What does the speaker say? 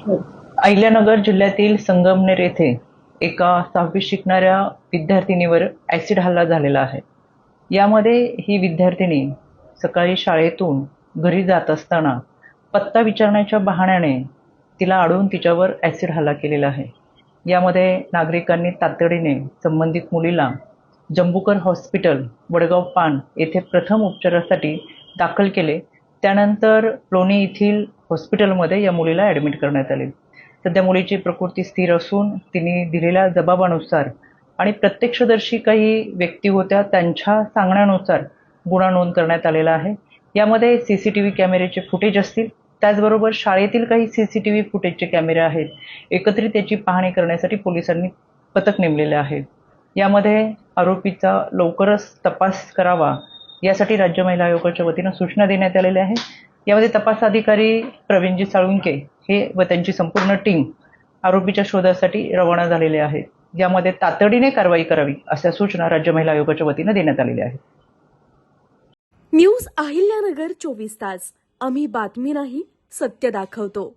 अहिल्यानगर जिल्ह्यातील संगमनेर येथे एका 6वीत शिकणाऱ्या विद्यार्थिनीवर ॲसिड हल्ला झालेला आहे. यामध्ये ही विद्यार्थिनी सकाळी शाळेतून घरी जात असताना पत्ता विचारण्याच्या बहाण्याने तिला अडवून तिच्यावर ॲसिड हल्ला केलेला आहे. यामध्ये नागरिकांनी तातडीने संबंधित मुलीला जंबूकर हॉस्पिटल, वडगाव पान येथे प्रथम उपचारासाठी दाखल केले. त्यानंतर लोणी येथील हॉस्पिटलमध्ये या मुलीला ॲडमिट करण्यात आले. सध्या मुलीची प्रकृती स्थिर असून तिने दिलेल्या जबाबानुसार आणि प्रत्यक्षदर्शी काही व्यक्ती होत्या त्यांच्या सांगण्यानुसार गुन्हा नोंद करण्यात आलेला आहे. यामध्ये सीसीटीव्ही कॅमेऱ्याचे फुटेज असतील, त्याचबरोबर शाळेतील काही सीसीटीव्ही फुटेजचे कॅमेरे आहेत. एकत्रित याची पाहणी करण्यासाठी पोलिसांनी पथक नेमलेले आहे. यामध्ये आरोपीचा लवकरच तपास करावा यासाठी राज्य महिला आयोगाच्या वतीनं सूचना देण्यात आलेल्या आहेत. यामध्ये तपास अधिकारी प्रवीणजी साळुंके हे व त्यांची संपूर्ण टीम आरोपीच्या शोधासाठी रवाना झालेले आहेत. यामध्ये तातडीने कारवाई करावी अशा सूचना राज्य महिला आयोगाच्या वतीनं देण्यात आलेल्या आहेत. न्यूज अहिल्यानगर 24 तास. आम्ही बातमी नाही, सत्य दाखवतो.